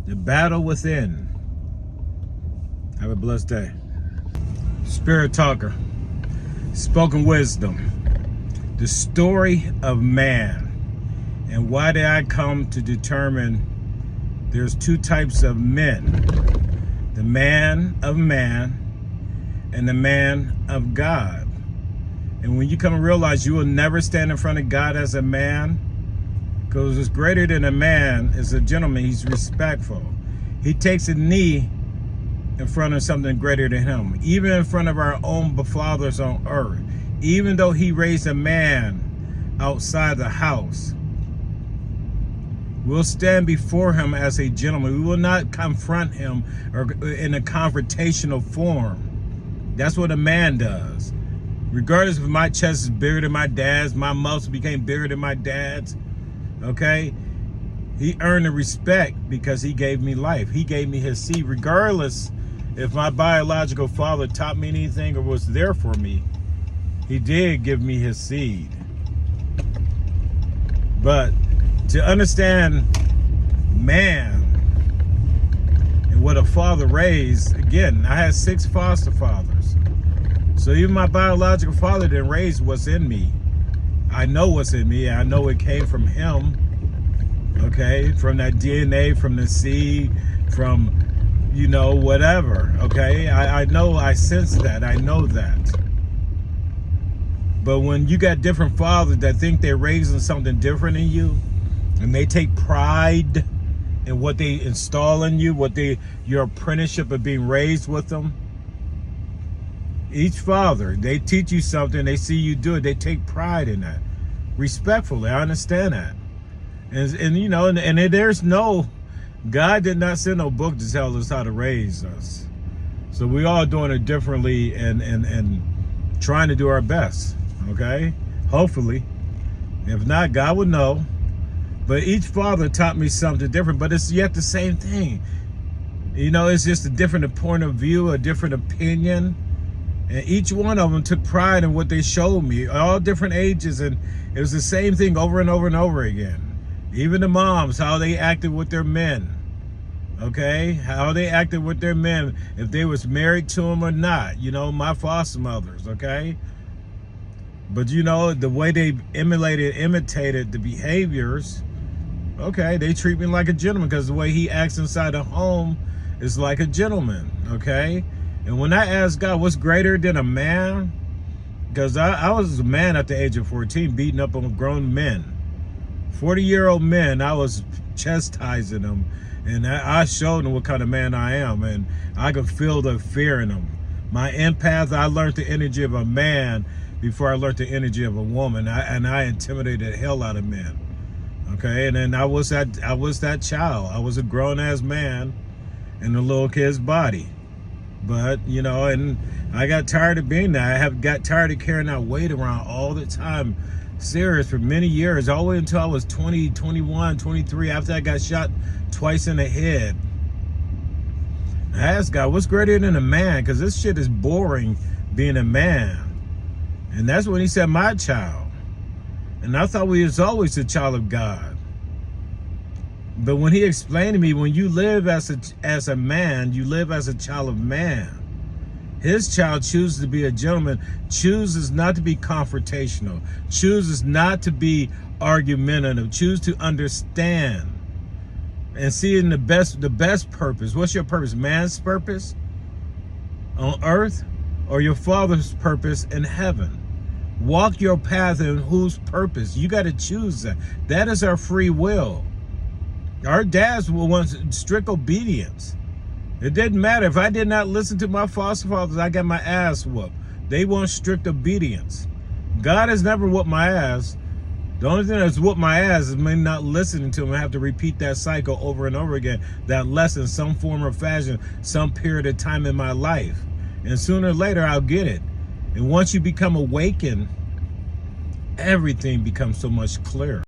The battle within. Have a blessed day. Spirit Talker. Spoken wisdom. The story of man. And why did I come to determine there's two types of men. The man of man and the man of God. And when you come and realize you will never stand in front of God as a man, because it's greater than a man is a gentleman. He's respectful. He takes a knee in front of something greater than him, even in front of our own fathers on earth. Even though he raised a man outside the house, we'll stand before him as a gentleman. We will not confront him or in a confrontational form. That's what a man does. Regardless if my chest is bigger than my dad's, my muscles became bigger than my dad's, okay? He earned the respect because he gave me life. He gave me his seed. Regardless if my biological father taught me anything or was there for me, he did give me his seed. But to understand man and what a father raised, again, I had 6 foster fathers. So even my biological father didn't raise what's in me. I know what's in me. I know it came from him. Okay, from that DNA, from the seed, from, you know, whatever. Okay, I know, I sense that. I know that. But when you got different fathers that think they're raising something different in you, and they take pride in what they install in you, your apprenticeship of being raised with them. Each father, they teach you something, they see you do it, they take pride in that. Respectfully, I understand that. And you know, and there's no, God did not send no book to tell us how to raise us. So we all doing it differently and trying to do our best, okay? Hopefully. If not, God would know. But each father taught me something different, but it's yet the same thing. You know, it's just a different point of view, a different opinion. And each one of them took pride in what they showed me, all different ages, and it was the same thing over and over and over again. Even the moms, how they acted with their men, okay? How they acted with their men, if they was married to them or not, you know, my foster mothers, okay? But, you know, the way they imitated the behaviors, okay, they treat me like a gentleman because the way he acts inside the home is like a gentleman, okay? And when I asked God, what's greater than a man? Because I was a man at the age of 14, beating up on grown men. 40-year-old men, I was chastising them. And I showed them what kind of man I am. And I could feel the fear in them. My empath, I learned the energy of a man before I learned the energy of a woman. And I intimidated the hell out of men. Okay, and then I was that child. I was a grown-ass man in a little kid's body. But, you know, and I got tired of being that. I got tired of carrying that weight around all the time. Serious for many years, all the way until I was 20, 21, 23, after I got shot twice in the head. I asked God, what's greater than a man? Because this shit is boring being a man. And that's when he said, my child. And I thought we was always a child of God. But when he explained to me, when you live as a man, you live as a child of man. His child chooses to be a gentleman, chooses not to be confrontational, chooses not to be argumentative, chooses to understand and see in the best purpose. What's your purpose? Man's purpose on earth or your father's purpose in heaven? Walk your path in whose purpose? You got to choose that. That is our free will. Our dads will want strict obedience. It didn't matter. If I did not listen to my foster fathers, I got my ass whooped. They want strict obedience. God has never whooped my ass. The only thing that's whooped my ass is me not listening to him. I have to repeat that cycle over and over again. That lesson, some form or fashion, some period of time in my life. And sooner or later, I'll get it. And once you become awakened, everything becomes so much clearer.